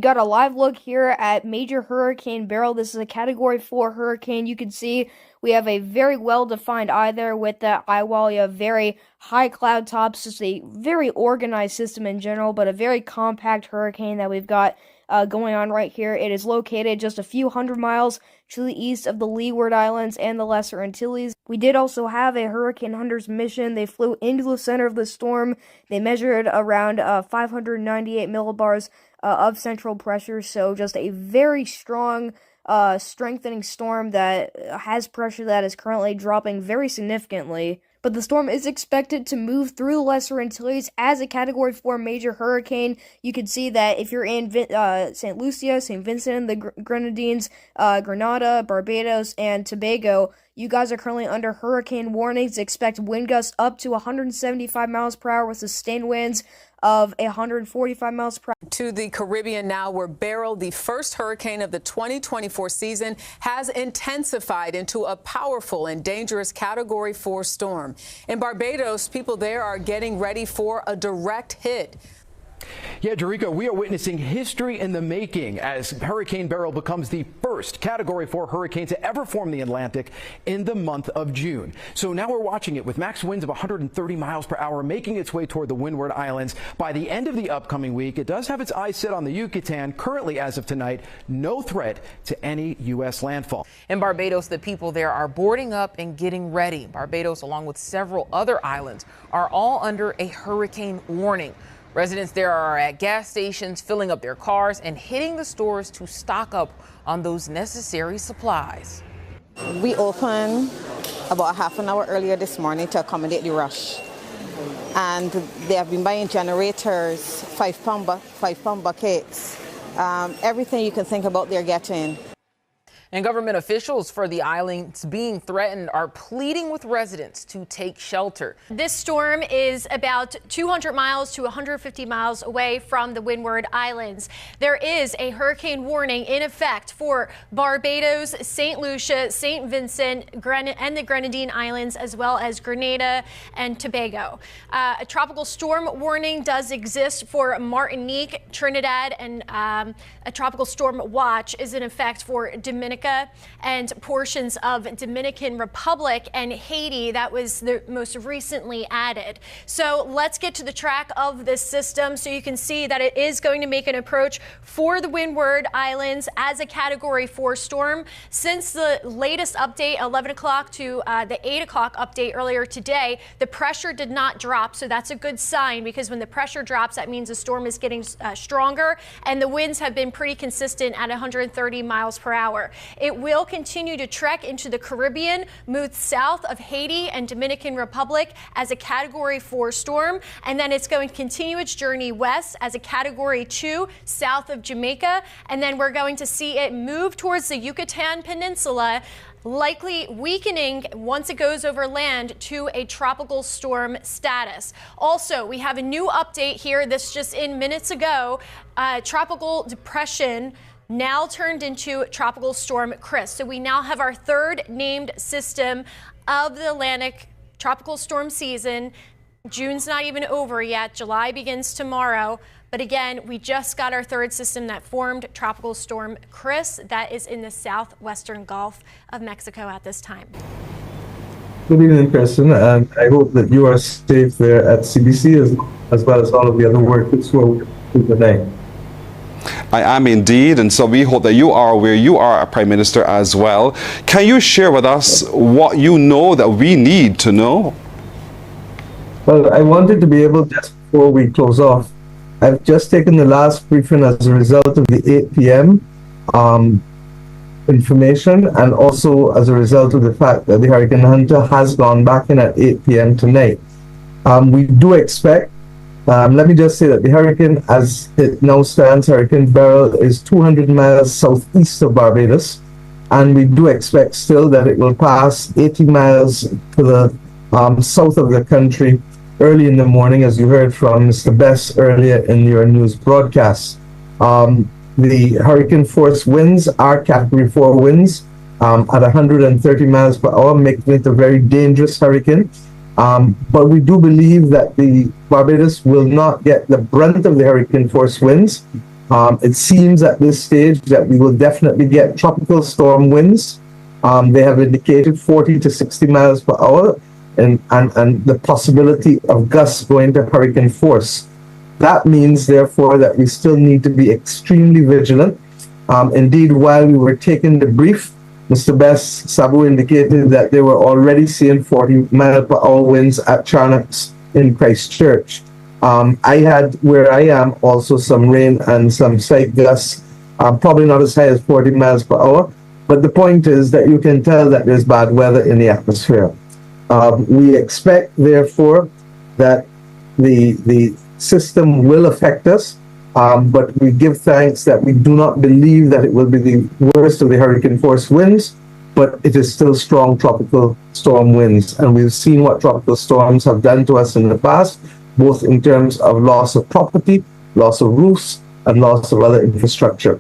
Got a live look here at Major Hurricane BERYL. This is a Category 4 hurricane. You can see we have a very well-defined eye there with that eye wall. You have very high cloud tops, just a very organized system in general, but a very compact hurricane that we've got going on right here. It is located just a few hundred miles to the east of the Leeward Islands and the Lesser Antilles. We did also have a Hurricane Hunter's mission. They flew into the center of the storm. They measured around 598 millibars of central pressure, so just a very strong strengthening storm that has pressure that is currently dropping very significantly. But the storm is expected to move through the Lesser Antilles as a Category 4 major hurricane. You can see that if you're in St. Lucia, St. Vincent and the Grenadines, Grenada, Barbados, and Tobago, you guys are currently under hurricane warnings. Expect wind gusts up to 175 miles per hour with sustained winds of 145 miles per hour. To the Caribbean now, where BERYL, the first hurricane of the 2024 season, has intensified into a powerful and dangerous Category 4 storm. In Barbados, people there are getting ready for a direct hit. Yeah, Jericho, we are witnessing history in the making as Hurricane BERYL becomes the first Category 4 hurricane to ever form the Atlantic in the month of June. So now we're watching it with max winds of 130 miles per hour making its way toward the Windward Islands. By the end of the upcoming week, it does have its eyes set on the Yucatan. Currently, as of tonight, no threat to any U.S. landfall. In Barbados, the people there are boarding up and getting ready. Barbados, along with several other islands, are all under a hurricane warning. Residents there are at gas stations, filling up their cars and hitting the stores to stock up on those necessary supplies. We opened about a half an hour earlier this morning to accommodate the rush. And they have been buying generators, 5-pound buckets, everything you can think about they're getting. And government officials for the islands being threatened are pleading with residents to take shelter. This storm is about 200 miles to 150 miles away from the Windward Islands. There is a hurricane warning in effect for Barbados, St. Lucia, St. Vincent, and the Grenadine Islands, as well as Grenada and Tobago. A tropical storm warning does exist for Martinique, Trinidad, and a tropical storm watch is in effect for Dominica and portions of Dominican Republic and Haiti. That was the most recently added. So let's get to the track of this system so you can see that it is going to make an approach for the Windward Islands as a Category 4 storm. Since the latest update, 11 o'clock to the 8 o'clock update earlier today, the pressure did not drop. So that's a good sign, because when the pressure drops, that means the storm is getting stronger, and the winds have been pretty consistent at 130 miles per hour. It will continue to trek into the Caribbean, move south of Haiti and Dominican Republic as a Category 4 storm, and then it's going to continue its journey west as a Category 2 south of Jamaica, and then we're going to see it move towards the Yucatan Peninsula, likely weakening once it goes over land to a tropical storm status. Also, we have a new update here. This just in minutes ago. Tropical depression now turned into Tropical Storm Chris. So we now have our third named system of the Atlantic tropical storm season. June's not even over yet. July begins tomorrow. But again, we just got our third system that formed Tropical Storm Chris. That is in the southwestern Gulf of Mexico at this time. Good evening, Kristen, and I hope that you are safe there at CBC as well as all of the other workers who are with today. I am indeed, and so we hope that you are where you are, Prime Minister, as well. Can you share with us what you know that we need to know? Well, I wanted to be able, just before we close off, I've just taken the last briefing as a result of the 8 p.m. Information, and also as a result of the fact that the Hurricane Hunter has gone back in at 8 p.m. tonight. We do expect, let me just say that the hurricane, as it now stands, Hurricane BERYL, is 200 miles southeast of Barbados, and we do expect still that it will pass 80 miles to the south of the country early in the morning, as you heard from Mr. Bess earlier in your news broadcast. The hurricane force winds are Category 4 winds at 130 miles per hour, making it a very dangerous hurricane. But we do believe that the Barbados will not get the brunt of the hurricane force winds. It seems at this stage that we will definitely get tropical storm winds. They have indicated 40 to 60 miles per hour and the possibility of gusts going to hurricane force. That means, therefore, that we still need to be extremely vigilant. Indeed, while we were taking the brief, Mr. Best Sabu indicated that they were already seeing 40 mile per hour winds at Charnock's in Christchurch. I had, where I am, also some rain and some slight gusts, probably not as high as 40 miles per hour. But the point is that you can tell that there's bad weather in the atmosphere. We expect, therefore, that the system will affect us, but we give thanks that we do not believe that it will be the worst of the hurricane force winds, but it is still strong tropical storm winds. And we've seen what tropical storms have done to us in the past, both in terms of loss of property, loss of roofs, and loss of other infrastructure.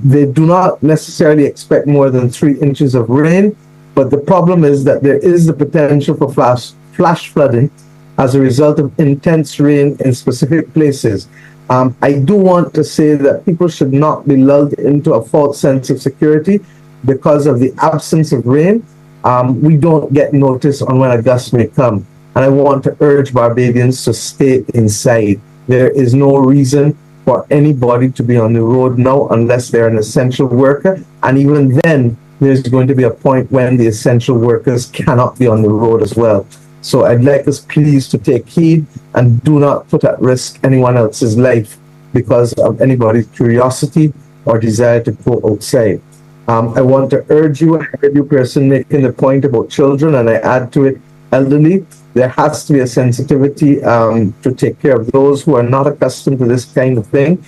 They do not necessarily expect more than 3 inches of rain, but the problem is that there is the potential for flash flooding as a result of intense rain in specific places. I do want to say that people should not be lulled into a false sense of security because of the absence of rain. We don't get notice on when a gust may come. And I want to urge Barbadians to stay inside. There is no reason for anybody to be on the road now unless they're an essential worker. And even then, there's going to be a point when the essential workers cannot be on the road as well. So I'd like us please to take heed and do not put at risk anyone else's life because of anybody's curiosity or desire to go outside. I want to urge you, I heard you person making the point about children, and I add to it elderly. There has to be a sensitivity to take care of those who are not accustomed to this kind of thing.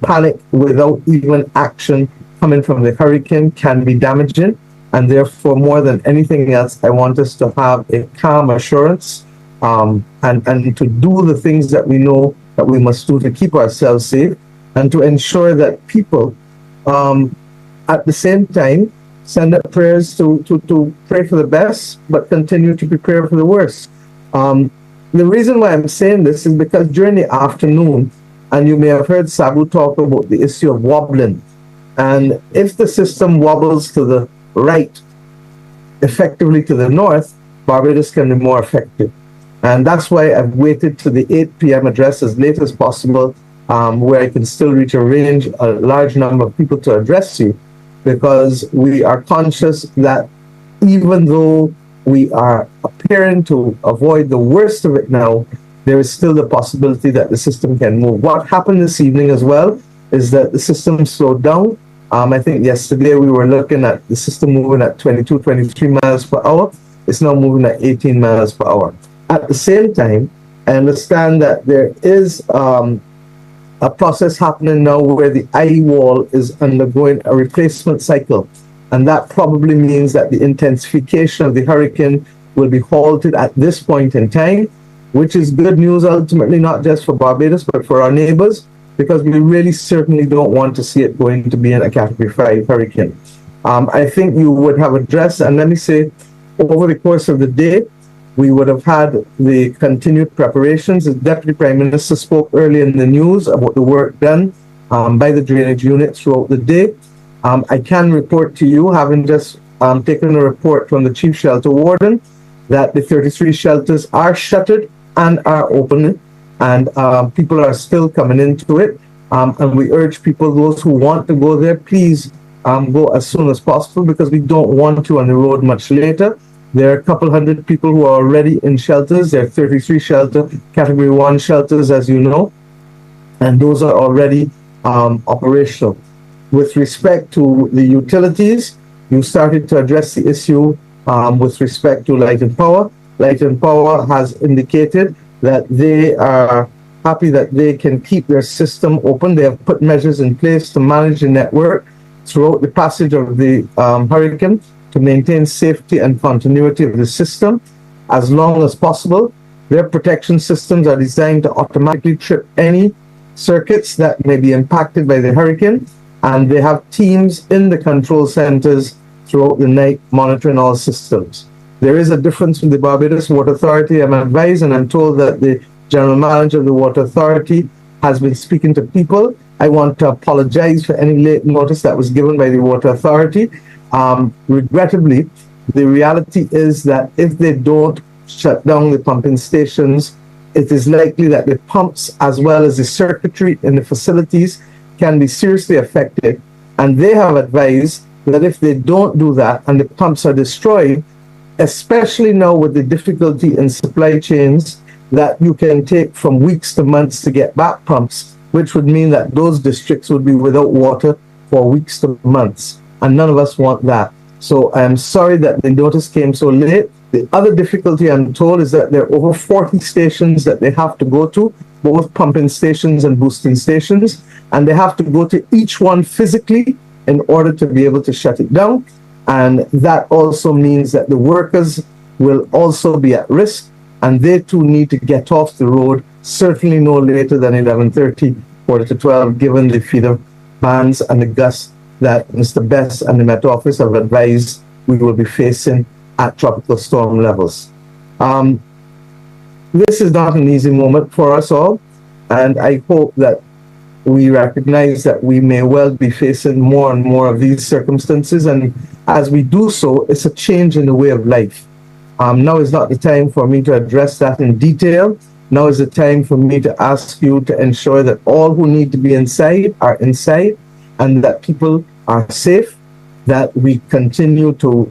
Panic without even action coming from the hurricane can be damaging. And therefore, more than anything else, I want us to have a calm assurance and to do the things that we know that we must do to keep ourselves safe and to ensure that people, at the same time, send up prayers to pray for the best, but continue to prepare for the worst. The reason why I'm saying this is because during the afternoon, and you may have heard Sabu talk about the issue of wobbling, and if the system wobbles to the right, effectively to the north, Barbados can be more effective. And that's why I've waited to the 8 p.m. address as late as possible, where I can still reach a large number of people to address you, because we are conscious that even though we are appearing to avoid the worst of it now, there is still the possibility that the system can move. What happened this evening as well is that the system slowed down. I think yesterday we were looking at the system moving at 22, 23 miles per hour. It's now moving at 18 miles per hour. At the same time, I understand that there is a process happening now where the eye wall is undergoing a replacement cycle. And that probably means that the intensification of the hurricane will be halted at this point in time, which is good news ultimately, not just for Barbados, but for our neighbors, because we really certainly don't want to see it going to be in a Category 5 hurricane. I think you would have addressed, and let me say, over the course of the day, we would have had the continued preparations. The Deputy Prime Minister spoke early in the news about the work done by the drainage unit throughout the day. I can report to you, having just taken a report from the Chief Shelter Warden, that the 33 shelters are shuttered and are opening, and people are still coming into it. And we urge people, those who want to go there, please go as soon as possible, because we don't want you on the road much later. There are a couple hundred people who are already in shelters. There are 33 Category 1 shelters, as you know, and those are already operational. With respect to the utilities, you started to address the issue with respect to Light and Power. Light and Power has indicated that they are happy that they can keep their system open. They have put measures in place to manage the network throughout the passage of the hurricane to maintain safety and continuity of the system as long as possible. Their protection systems are designed to automatically trip any circuits that may be impacted by the hurricane, and they have teams in the control centers throughout the night monitoring all systems. There is a difference with the Barbados Water Authority. I'm advised and I'm told that the General Manager of the Water Authority has been speaking to people I want to apologize for any late notice that was given by the Water Authority. Regrettably, the reality is that if they don't shut down the pumping stations, it is likely that the pumps as well as the circuitry in the facilities can be seriously affected. And they have advised that if they don't do that and the pumps are destroyed, especially now with the difficulty in supply chains, that you can take from weeks to months to get back pumps, which would mean that those districts would be without water for weeks to months. And none of us want that. So I'm sorry that the notice came so late. The other difficulty, I'm told, is that there are over 40 stations that they have to go to, both pumping stations and boosting stations, and they have to go to each one physically in order to be able to shut it down. And that also means that the workers will also be at risk, and they too need to get off the road, certainly no later than 11:30, quarter to 12, given the feeder bands and the gusts that Mr. Best and the Met Office have advised we will be facing at tropical storm levels. This is not an easy moment for us all, and I hope that we recognize that we may well be facing more and more of these circumstances, and as we do so, it's a change in the way of life. Now is not the time for me to address that in detail. Now is the time for me to ask you to ensure that all who need to be inside are inside, and that people are safe, that we continue to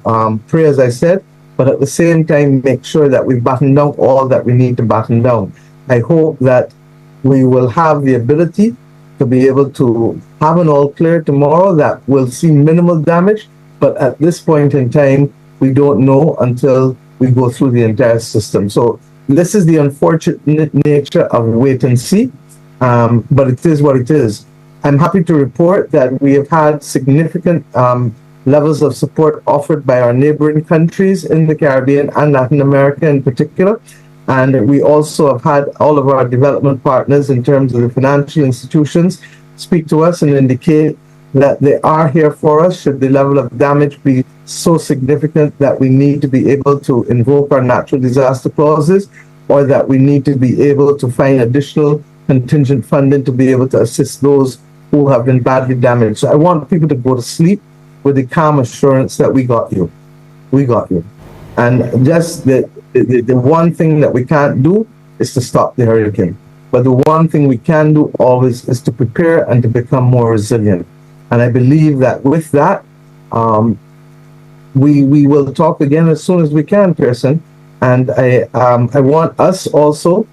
pray, as I said, but at the same time, make sure that we batten down all that we need to batten down. I hope that we will have the ability to be able to have an all clear tomorrow that will see minimal damage, but at this point in time, we don't know until we go through the entire system. So this is the unfortunate nature of wait and see, but it is what it is. I'm happy to report that we have had significant levels of support offered by our neighboring countries in the Caribbean and Latin America in particular. And we also have had all of our development partners in terms of the financial institutions speak to us and indicate that they are here for us should the level of damage be so significant that we need to be able to invoke our natural disaster clauses, or that we need to be able to find additional contingent funding to be able to assist those who have been badly damaged. So I want people to go to sleep with the calm assurance that we got you. We got you. And just the one thing that we can't do is to stop the hurricane. But the one thing we can do always is to prepare and to become more resilient. And I believe that with that, we will talk again as soon as we can, Pearson. And I want us also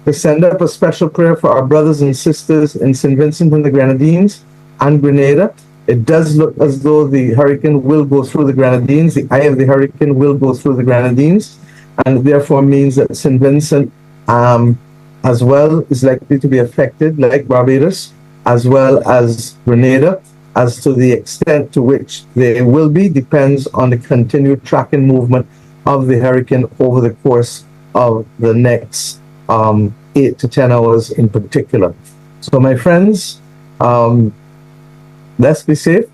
to send up a special prayer for our brothers and sisters in St. Vincent and the Grenadines and Grenada. It does look as though the hurricane will go through the Grenadines. The eye of the hurricane will go through the Grenadines, and therefore means that St. Vincent as well is likely to be affected, like Barbados, as well as Grenada. As to the extent to which they will be depends on the continued tracking movement of the hurricane over the course of the next 8 to 10 hours in particular. So my friends, let's be safe,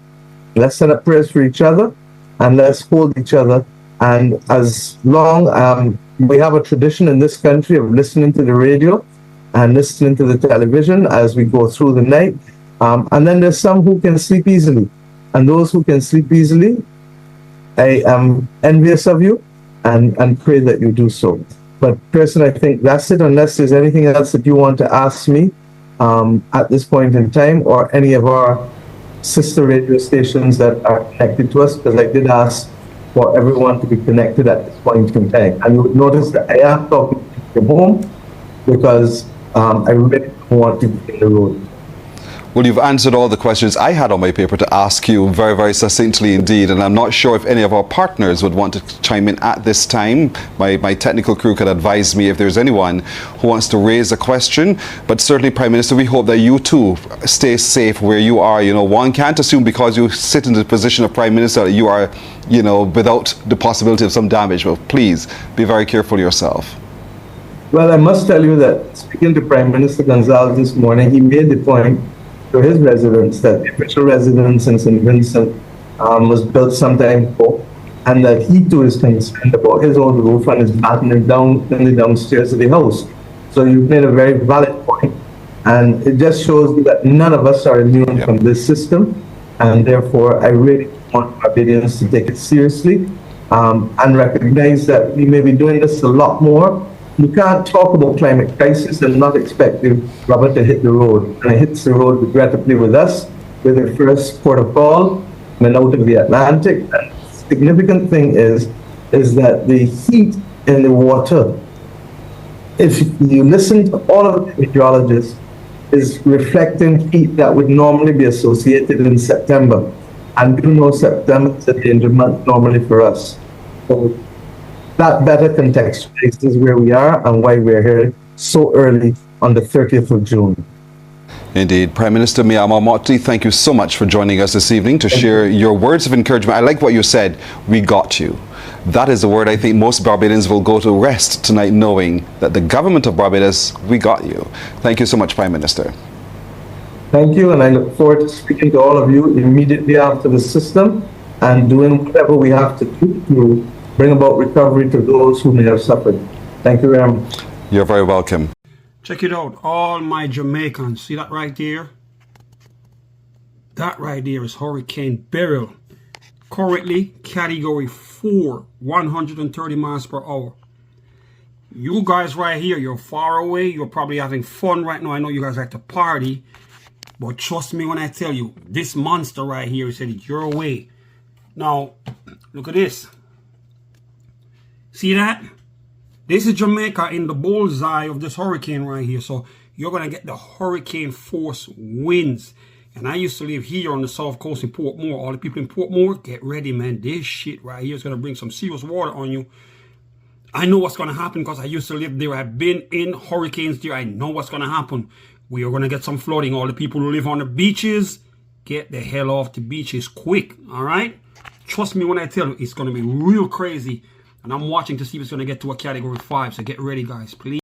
let's send up prayers for each other, and let's hold each other. And as long we have a tradition in this country of listening to the radio and listening to the television as we go through the night, and then there's some who can sleep easily. And those who can sleep easily, I am envious of you and pray that you do so. But Pearson, I think that's it, unless there's anything else that you want to ask me at this point in time, or any of our sister radio stations that are connected to us, because I did ask for everyone to be connected at this point in time. And you would notice that I am talking from home because I really don't want to be in the road. Well, you've answered all the questions I had on my paper to ask you very, very succinctly indeed, and I'm not sure if any of our partners would want to chime in at this time. My technical crew could advise me if there's anyone who wants to raise a question, but certainly, Prime Minister, we hope that you too stay safe where you are. You know, one can't assume because you sit in the position of Prime Minister that you are, you know, without the possibility of some damage. Well, please be very careful yourself. Well, I must tell you that speaking to Prime Minister Gonzalez this morning, he made the point to his residents that the official residence in St. Vincent was built some time ago, and that he too is concerned about his own roof and is battening down in the downstairs of the house. So you've made a very valid point, And it just shows you that none of us are immune from this system. And therefore, I really want Barbadians to take it seriously and recognize that we may be doing this a lot more. You can't talk about climate crisis and not expect the rubber to hit the road. And it hits the road regrettably with us. We're the first port of call coming out of the Atlantic. And the significant thing is that the heat in the water, if you listen to all of the meteorologists, is reflecting heat that would normally be associated in September. And you know September is a danger month normally for us. So that better contextualizes where we are and why we're here so early on the 30th of June. Indeed. Prime Minister Miyama Mottley, thank you so much for joining us this evening to share your words of encouragement. I like what you said, we got you. That is the word I think most Barbadians will go to rest tonight knowing that the government of Barbados, we got you. Thank you so much, Prime Minister. Thank you, and I look forward to speaking to all of you immediately after the system and doing whatever we have to do to bring about recovery to those who may have suffered. Thank you very much. You're very welcome. Check it out, all my Jamaicans. See that right there? That right there is Hurricane BERYL. Currently, Category 4, 130 miles per hour. You guys right here, you're far away. You're probably having fun right now. I know you guys like to party. But trust me when I tell you, this monster right here is headed your way. Now, look at this. See that? This is Jamaica in the bullseye of this hurricane right here. So you're going to get the hurricane force winds. And I used to live here on the south coast in Portmore. All the people in Portmore, get ready, man. This shit right here is going to bring some serious water on you. I know what's going to happen because I used to live there. I've been in hurricanes there. I know what's going to happen. We are going to get some flooding. All the people who live on the beaches, get the hell off the beaches quick. All right? Trust me when I tell you, it's going to be real crazy. And I'm watching to see if it's going to get to a Category 5. So get ready, guys, please.